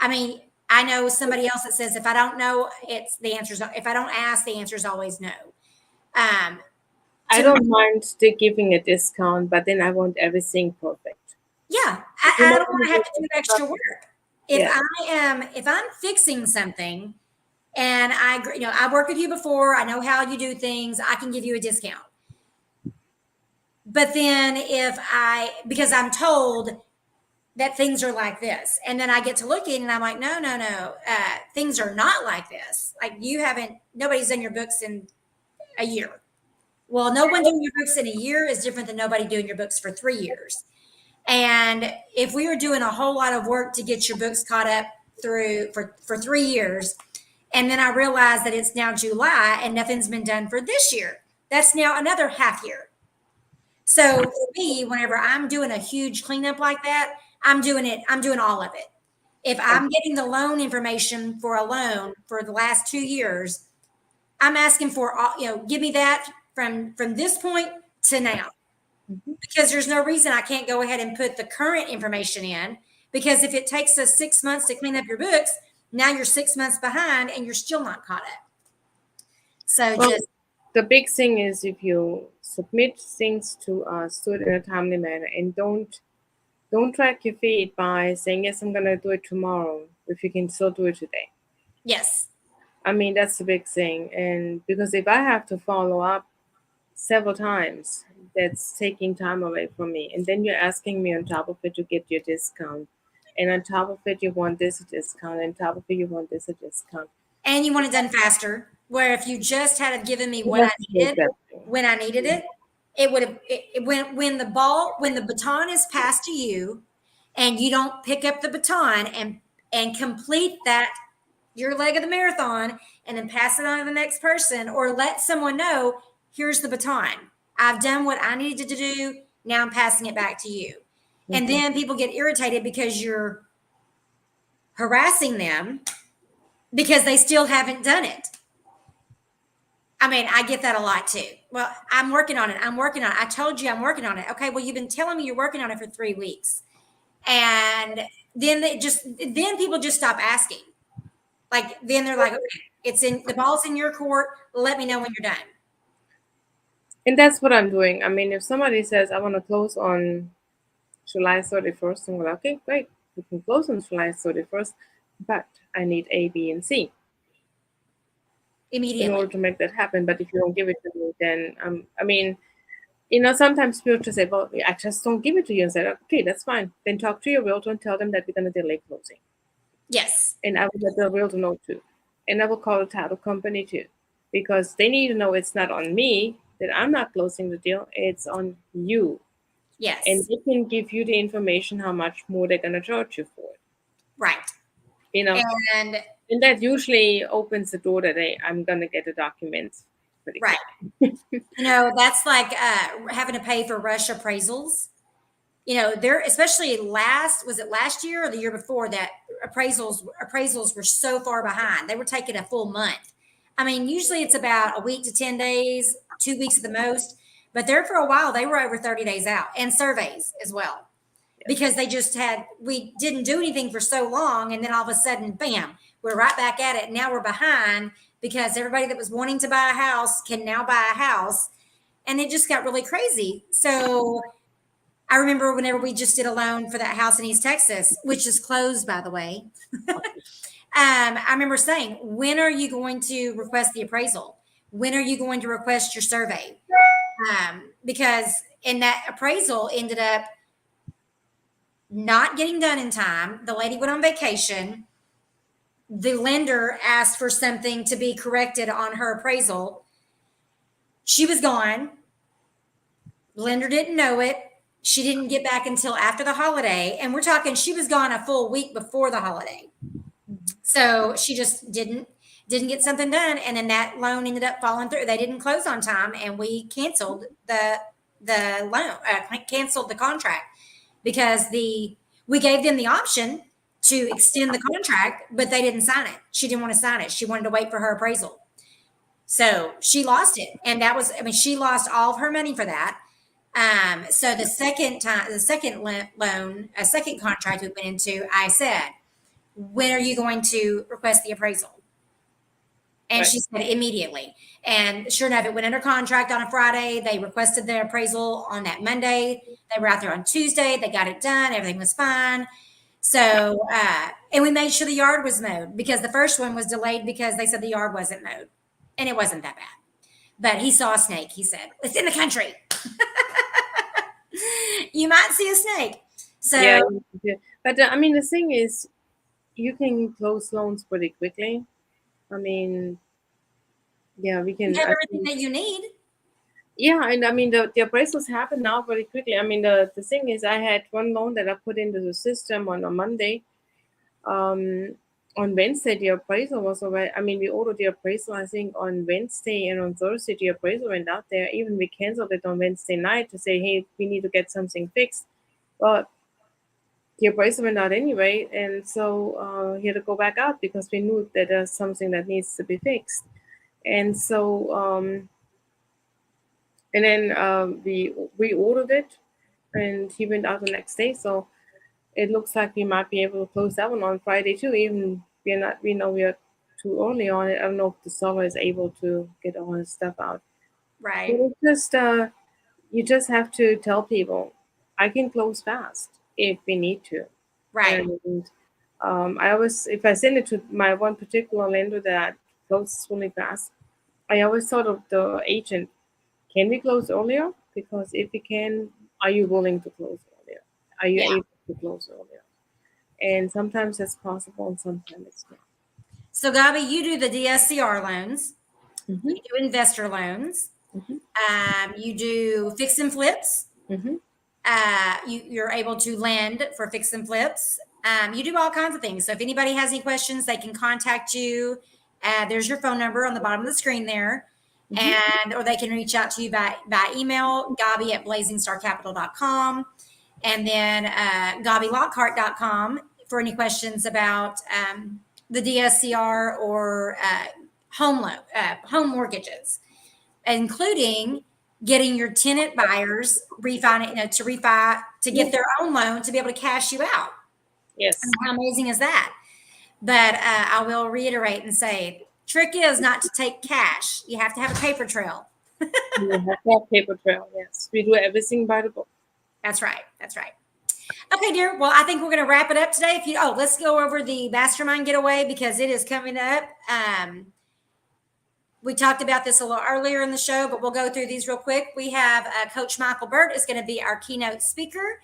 I mean, I know somebody else that says if I don't know, it's the answer's. If I don't ask, the answer's always no. I don't mind giving a discount, but then I want everything perfect. Yeah, I don't want to have to do extra work. If I'm fixing something and I worked with you before, I know how you do things, I can give you a discount. But then because I'm told that things are like this, and then I get to looking and I'm like, no, things are not like this. Like nobody's done your books in a year. Well, no one doing your books in a year is different than nobody doing your books for 3 years. And if we were doing a whole lot of work to get your books caught up for 3 years, and then I realize that it's now July and nothing's been done for this year, that's now another half year. So for me, whenever I'm doing a huge cleanup like that, I'm doing all of it. If I'm getting the loan information for a loan for the last 2 years, I'm asking for, give me that from this point to now. Because there's no reason I can't go ahead and put the current information in, because if it takes us 6 months to clean up your books, now you're 6 months behind and you're still not caught up. So the big thing is if you submit things to us, do it in a timely manner, and don't drag your feet by saying, yes, I'm going to do it tomorrow, if you can still do it today. Yes. I mean, that's the big thing. And because if I have to follow up several times, that's taking time away from me. And then you're asking me on top of it to get your discount. And on top of it, you want this discount. And on top of it, you want this discount. And you want it done faster. Where if you just had given me what I needed when I needed it, it would have when the baton is passed to you, and you don't pick up the baton and complete that your leg of the marathon and then pass it on to the next person, or let someone know, here's the baton. I've done what I needed to do. Now I'm passing it back to you. Mm-hmm. And then people get irritated because you're harassing them because they still haven't done it. I mean, I get that a lot too. Well, I'm working on it. I told you I'm working on it. Okay, well, you've been telling me you're working on it for 3 weeks. And then people just stop asking. Like, then they're like, okay, the ball's in your court. Let me know when you're done. And that's what I'm doing. I mean, if somebody says, I want to close on July 31st, I'm like, okay, great. We can close on July 31st, but I need A, B, and C. Immediately. In order to make that happen. But if you don't give it to me, then, I mean, sometimes people just say, well, I just don't give it to you. And say, okay, that's fine. Then talk to your realtor and tell them that we're going to delay closing. Yes. And I will let the realtor know too. And I will call the title company too. Because they need to know it's not on me that I'm not closing the deal. It's on you. Yes. And they can give you the information how much more they're going to charge you for it. Right. And that usually opens the door that I'm going to get the documents. Right. That's like having to pay for rush appraisals. There, especially was it last year or the year before, that appraisals were so far behind. They were taking a full month. I mean, usually it's about a week to 10 days, 2 weeks at the most. But there for a while, they were over 30 days out, and surveys as well. Because we didn't do anything for so long. And then all of a sudden, bam, we're right back at it. And now we're behind because everybody that was wanting to buy a house can now buy a house. And it just got really crazy. So I remember whenever we just did a loan for that house in East Texas, which is closed, by the way. I remember saying, when are you going to request the appraisal? When are you going to request your survey? Because in that appraisal ended up not getting done in time. The lady went on vacation. The lender asked for something to be corrected on her appraisal. She was gone. The lender didn't know it. She didn't get back until after the holiday. And we're talking, she was gone a full week before the holiday. So she just didn't get something done, and then that loan ended up falling through. They didn't close on time, and we canceled the loan, canceled the contract because we gave them the option to extend the contract, but they didn't sign it. She didn't want to sign it. She wanted to wait for her appraisal. So she lost it. And that was, I mean, she lost all of her money for that. So the second loan, a second contract we went into, I said, when are you going to request the appraisal? And she said immediately. And sure enough, it went under contract on a Friday. They requested their appraisal on that Monday. They were out there on Tuesday. They got it done. Everything was fine. So, and we made sure the yard was mowed because the first one was delayed because they said the yard wasn't mowed. And it wasn't that bad. But he saw a snake. He said, it's in the country. You might see a snake. So, yeah. But I mean, the thing is, you can close loans pretty quickly. I mean, yeah, we can. You have everything that you need. Yeah, and I mean, the appraisals happen now very quickly. I mean, the thing is, I had one loan that I put into the system on a Monday. On Wednesday, the appraisal was already, I mean, we ordered the appraisal, I think, on Wednesday, and on Thursday, the appraisal went out there. Even we canceled it on Wednesday night to say, hey, we need to get something fixed. But the appraisal went out anyway, and so he had to go back out because we knew that there's something that needs to be fixed. And so, and then we ordered it, and he went out the next day. So it looks like we might be able to close that one on Friday too. Even we know we are too early on it. I don't know if the seller is able to get all his stuff out. Right. But it's just you just have to tell people, I can close fast if we need to. Right. And I always, if I send it to my one particular lender that closes really fast, I always thought of the agent, can we close earlier? Because if we can, are you willing to close earlier? Are you able to close earlier? And sometimes it's possible and sometimes it's not. So, Gabi, you do the DSCR loans. Mm-hmm. You do investor loans. Mm-hmm. You do fix and flips. Mm-hmm. You're able to lend for fix and flips. You do all kinds of things. So if anybody has any questions, they can contact you. There's your phone number on the bottom of the screen there. Mm-hmm. Or they can reach out to you by email, gabi@blazingstarcapital.com, and then gabilockhart.com for any questions about the DSCR or home mortgages, including getting your tenant buyers refi to get their own loan to be able to cash you out. Yes. I mean, how amazing is that? But I will reiterate and say, trick is not to take cash. You have to have a paper trail. You have to have paper trail. Yes, we do everything by the book. That's right. That's right. Okay, dear. Well, I think we're going to wrap it up today. Let's go over the mastermind getaway because it is coming up. We talked about this a little earlier in the show, but we'll go through these real quick. We have Coach Michael Burt is going to be our keynote speaker,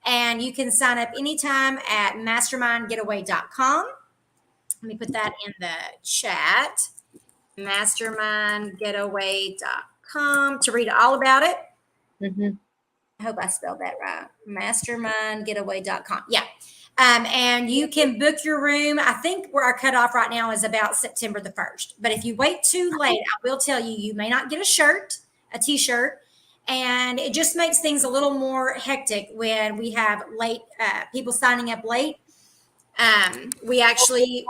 and you can sign up anytime at mastermindgetaway.com. Let me put that in the chat. Mastermindgetaway.com to read all about it. Mm-hmm. I hope I spelled that right. Mastermindgetaway.com. Yeah. And you can book your room. I think where our cutoff right now is about September the 1st. But if you wait too late, I will tell you, you may not get a t-shirt. And it just makes things a little more hectic when we have late people signing up late. We actually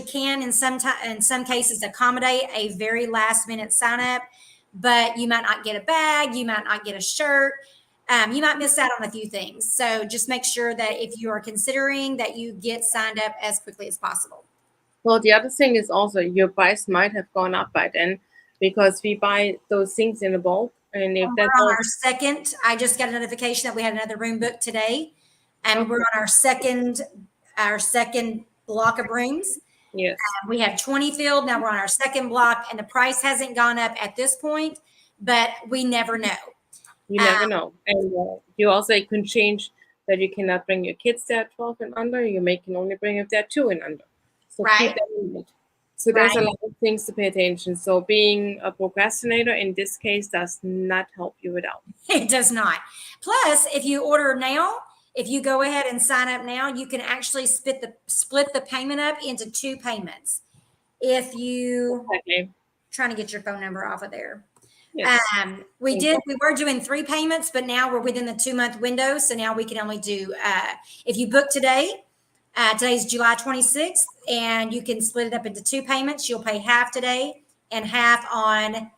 can in some cases accommodate a very last minute sign up, but you might not get a bag, you might not get a shirt. You might miss out on a few things. So just make sure that if you are considering that you get signed up as quickly as possible. Well, the other thing is also your price might have gone up by then because we buy those things in a bulk. And if that's on our second, I just got a notification that we had another room booked today. And we're on our second block of rooms. Yes. We have 20 filled. Now we're on our second block and the price hasn't gone up at this point, but we never know. You never know. And you also can change that you cannot bring your kids there 12 and under. You can only bring if they're 2 and under. So keep that in mind. So there's a lot of things to pay attention. So being a procrastinator in this case does not help you at all. It does not. Plus, if you order now, If you go ahead and sign up now, you can actually split the payment up into 2 payments. If you trying to get your phone number off of there. Yes. We were doing 3 payments, but now we're within the 2-month window. So now we can only do, if you book today, today's July 26th, and you can split it up into 2 payments. You'll pay half today and half on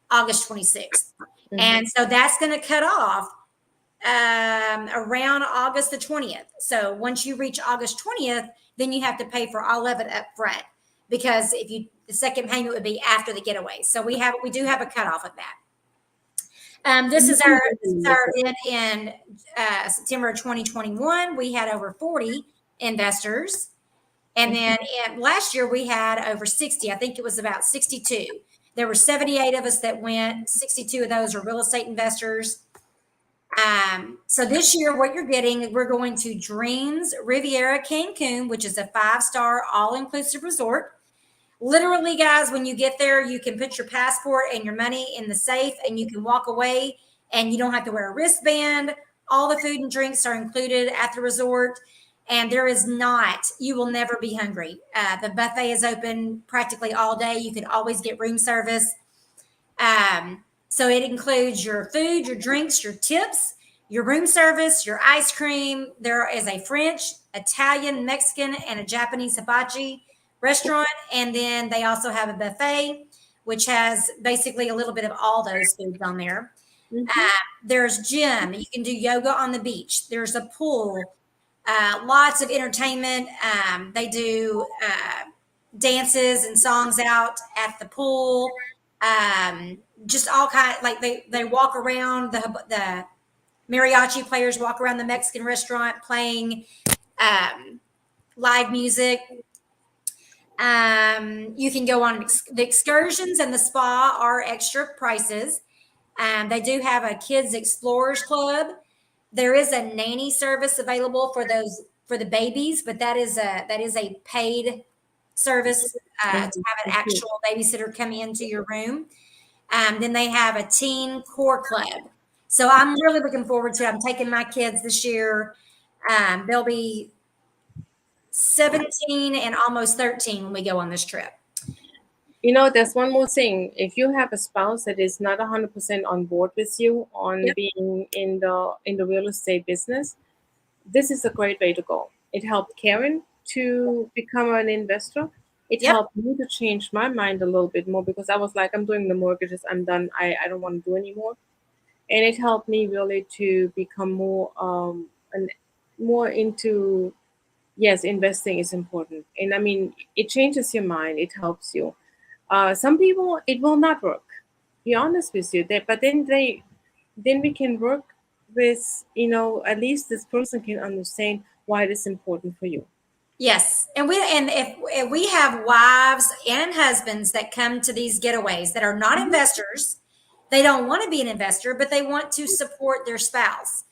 August 26th. Mm-hmm. And so that's going to cut off around August the 20th. So once you reach August 20th, then you have to pay for all of it up front, because the second payment would be after the getaway. So we do have a cutoff of that. This is our event in September of 2021. We had over 40 investors. And then last year we had over 60. I think it was about 62. There were 78 of us that went. 62 of those are real estate investors. So this year, what you're getting, we're going to Dreams Riviera Cancun, which is a 5-star all-inclusive resort. Literally, guys, when you get there, you can put your passport and your money in the safe and you can walk away and you don't have to wear a wristband. All the food and drinks are included at the resort. And you will never be hungry. The buffet is open practically all day. You can always get room service. So it includes your food, your drinks, your tips, your room service, your ice cream. There is a French, Italian, Mexican, and a Japanese hibachi restaurant. And then they also have a buffet, which has basically a little bit of all those foods on there. Mm-hmm. There's gym. You can do yoga on the beach. There's a pool. Lots of entertainment. They do dances and songs out at the pool. Just all kind of, like they walk around, the mariachi players walk around the Mexican restaurant playing live music. You can go on the excursions, and the spa are extra prices. They do have a kids explorers club. There is a nanny service available for the babies, but that is a paid service to have an actual babysitter come into your room. Then they have a teen core club. So I'm really looking forward to it. I'm taking my kids this year. They'll be 17 and almost 13 when we go on this trip. You know, there's one more thing. If you have a spouse that is not 100% on board with you on being in the real estate business, this is a great way to go. It helped Karen to become an investor. It helped me to change my mind a little bit more, because I was like, I'm doing the mortgages, I'm done. I don't want to do anymore. And it helped me really to become more into, yes, investing is important. And I mean, it changes your mind. It helps you. Some people, it will not work. Be honest with you. But then we can work with, at least this person can understand why it is important for you. Yes. And if we have wives and husbands that come to these getaways that are not investors, they don't want to be an investor, but they want to support their spouse.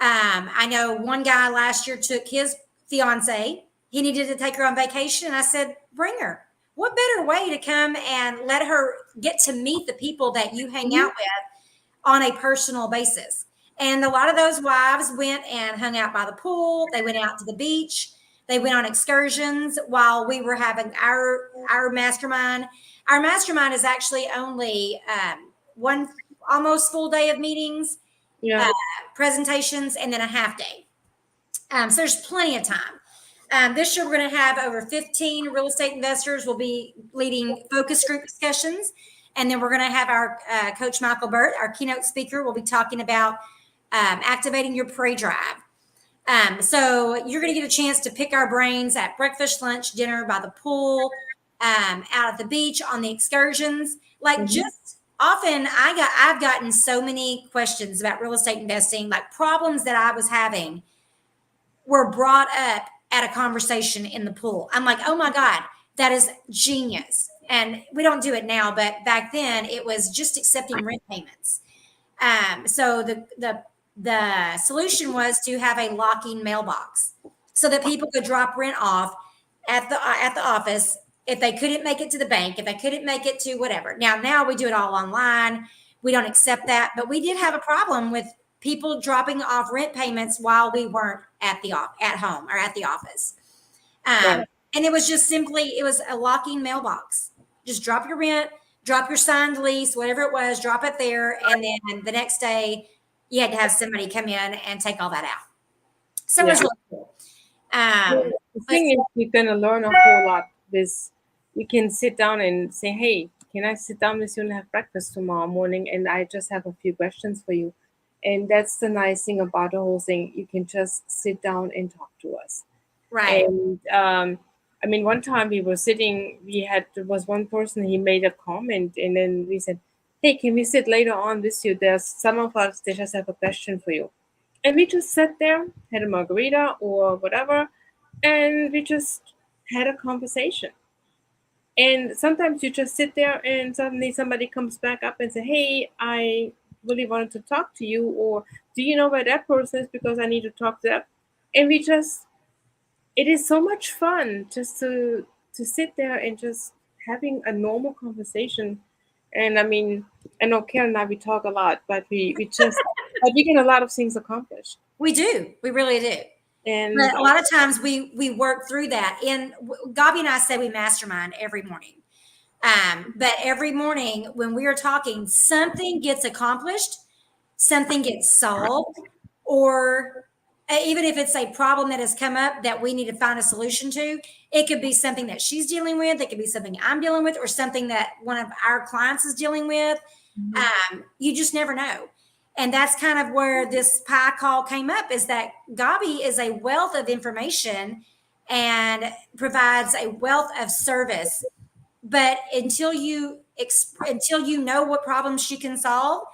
I know one guy last year took his fiance. He needed to take her on vacation. And I said, bring her. What better way to come and let her get to meet the people that you hang out with on a personal basis? And a lot of those wives went and hung out by the pool. They went out to the beach. They went on excursions while we were having our mastermind. Our mastermind is actually only one almost full day of meetings, presentations, and then a half day. So there's plenty of time. This year, we're going to have over 15 real estate investors will be leading focus group discussions. And then we're going to have our coach, Michael Burt, our keynote speaker, will be talking about activating your pre-drive. So you're going to get a chance to pick our brains at breakfast, lunch, dinner, by the pool, out at the beach, on the excursions. Like just often I've gotten so many questions about real estate investing, like problems that I was having were brought up at a conversation in the pool. I'm like, oh my God, that is genius. And we don't do it now, but back then it was just accepting rent payments. So the solution was to have a locking mailbox so that people could drop rent off at the office if they couldn't make it to the bank, if they couldn't make it to whatever. Now we do it all online. We don't accept that, but we did have a problem with people dropping off rent payments while we weren't at home or at the office. Right. And it was just simply, it was a locking mailbox. Just drop your rent, drop your signed lease, whatever it was, drop it there. And then the next day you had to have somebody come in and take all that out. So it was really cool. The thing is, you're going to learn a whole lot. You can sit down and say, hey, can I sit down with you and have breakfast tomorrow morning? And I just have a few questions for you. And that's the nice thing about the whole thing. You can just sit down and talk to us. Right. And I mean, one time we were sitting, there was one person, he made a comment, and then we said, hey, can we sit later on with you? There's some of us, they just have a question for you. And we just sat there, had a margarita or whatever, and we just had a conversation. And sometimes you just sit there and suddenly somebody comes back up and say, hey, I really wanted to talk to you, or do you know where that person is, because I need to talk to them. And it is so much fun just to sit there and just having a normal conversation. And I mean, I know Karen and I, we talk a lot, but we just but we get a lot of things accomplished. We do. We really do. And but a lot of times we work through that. And Gabi and I say we mastermind every morning. But every morning when we are talking, something gets accomplished, something gets solved, or even if it's a problem that has come up that we need to find a solution to, it could be something that she's dealing with, it could be something I'm dealing with, or something that one of our clients is dealing with. You just never know. And that's kind of where this pie call came up, is that Gabi is a wealth of information and provides a wealth of service. But until you know what problems she can solve,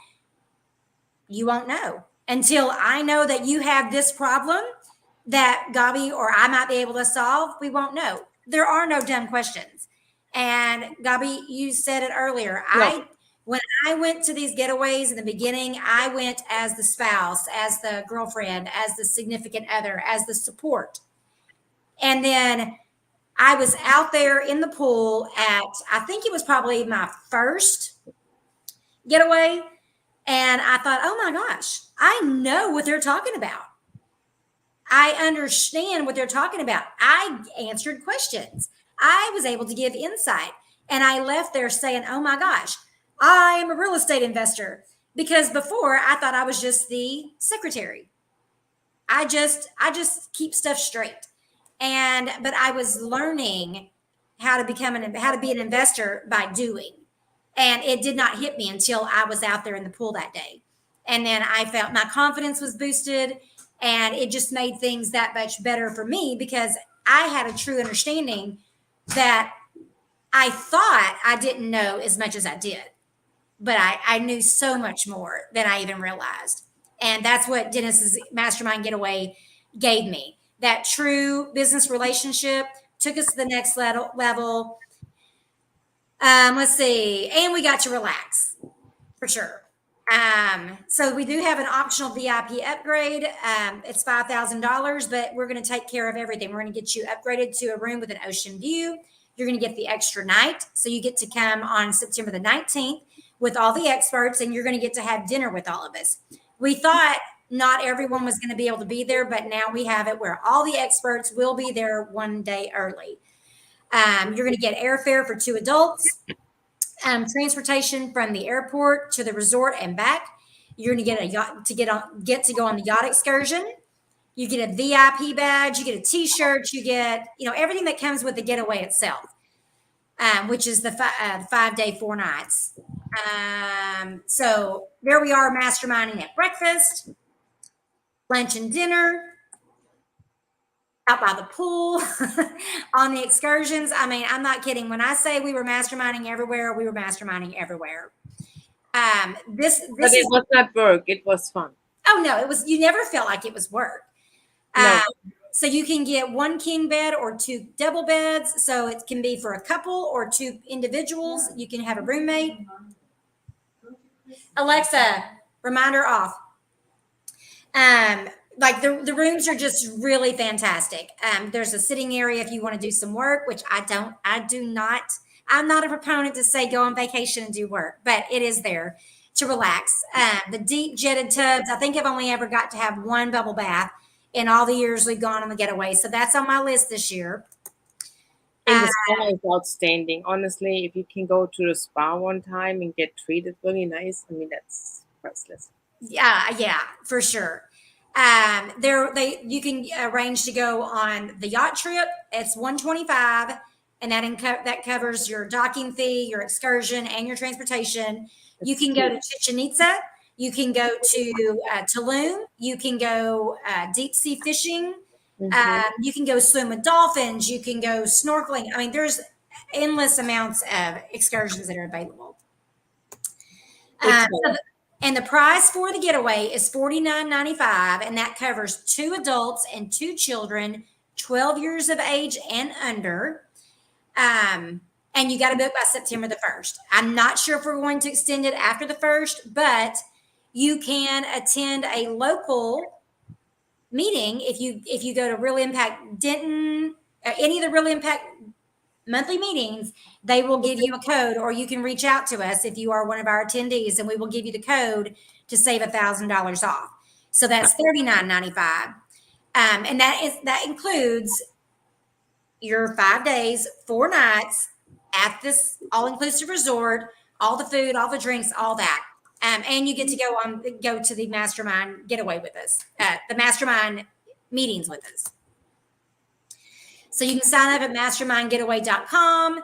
you won't know. Until I know that you have this problem that Gabi or I might be able to solve, we won't know. There are no dumb questions. And Gabi, you said it earlier. No. When I went to these getaways in the beginning, I went as the spouse, as the girlfriend, as the significant other, as the support. And then I was out there in the pool I think it was probably my first getaway. And I thought, oh my gosh, I know what they're talking about. I understand what they're talking about. I answered questions. I was able to give insight. And I left there saying, oh my gosh, I am a real estate investor. Because before I thought I was just the secretary. I just keep stuff straight. But I was learning how to be an investor by doing. And it did not hit me until I was out there in the pool that day. And then I felt my confidence was boosted, and it just made things that much better for me, because I had a true understanding that I thought I didn't know as much as I did, but I knew so much more than I even realized. And that's what Dennis's Mastermind Getaway gave me. That true business relationship took us to the next level. Let's see. And we got to relax for sure. So we do have an optional VIP upgrade. It's $5,000, but we're going to take care of everything. We're going to get you upgraded to a room with an ocean view. You're going to get the extra night. So you get to come on September the 19th with all the experts, and you're going to get to have dinner with all of us. We thought not everyone was going to be able to be there, but now we have it where all the experts will be there one day early. You're going to get airfare for 2 adults, transportation from the airport to the resort and back. You're going to get a yacht get to go on the yacht excursion. You get a VIP badge. You get a T-shirt. You get everything that comes with the getaway itself, which is the 5 day 4 nights. So there we are, masterminding at breakfast, lunch and dinner, out by the pool, on the excursions. I mean, I'm not kidding. When I say we were masterminding everywhere, we were masterminding everywhere. But it was not work. It was fun. Oh no, it was. You never felt like it was work. No. So you can get 1 king bed or 2 double beds. So it can be for a couple or 2 individuals. You can have a roommate. Alexa, reminder off. Like the rooms are just really fantastic. There's a sitting area if you want to do some work, which I'm not a proponent to say go on vacation and do work, but it is there. to relax. The deep jetted tubs, I think I've only ever got to have one bubble bath in all the years we've gone on the getaway. So that's on my list this year. And the spa is outstanding. Honestly, if you can go to the spa one time and get treated really nice, I mean, that's priceless. Yeah, for sure. You can arrange to go on the yacht trip. It's $125, and that covers your docking fee, your excursion, and your transportation. You can go to Chichen Itza. You can go to Tulum. You can go deep sea fishing. You can go swim with dolphins. You can go snorkeling. I mean, there's endless amounts of excursions that are available. And the price for the getaway is $49.95, and that covers 2 adults and 2 children, 12 years of age and under. And you got to book by September the 1st. I'm not sure if we're going to extend it after the 1st, but you can attend a local meeting if you go to Real Impact Denton, any of the Real Impact monthly meetings. They will give you a code, or you can reach out to us if you are one of our attendees, and we will give you the code to save $1,000 off. So that's $39.95, and that includes your 5 days, 4 nights at this all-inclusive resort, all the food, all the drinks, all that. And you get to go to the mastermind getaway with us, the mastermind meetings with us. So you can sign up at mastermindgetaway.com.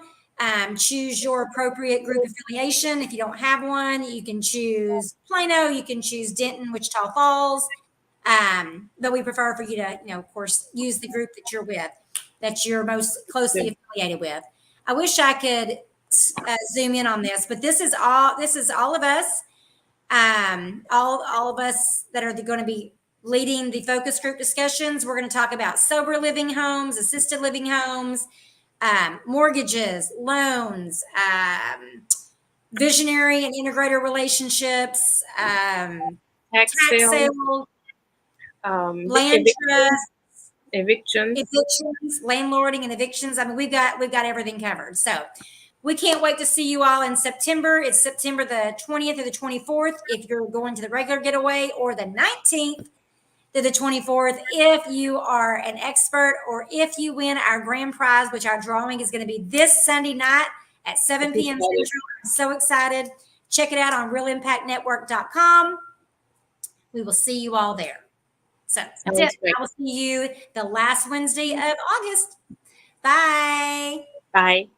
Choose your appropriate group affiliation. If you don't have one, you can choose Plano, you can choose Denton, Wichita Falls. But we prefer for you to, of course, use the group that you're with, that you're most closely affiliated with. I wish I could zoom in on this, but this is all of us, all of us that are going to be leading the focus group discussions. We're going to talk about sober living homes, assisted living homes, mortgages, loans, visionary and integrator relationships, tax sales, land trusts, evictions, landlording and evictions. I mean, we've got everything covered. So we can't wait to see you all in September. It's September the 20th or the 24th if you're going to the regular getaway, or the 19th to the 24th if you are an expert, or if you win our grand prize, which our drawing is going to be this Sunday night at 7 p.m. Central. I'm so excited. Check it out on realimpactnetwork.com. We will see you all there. So that's it. I will see you the last Wednesday of August. Bye. Bye.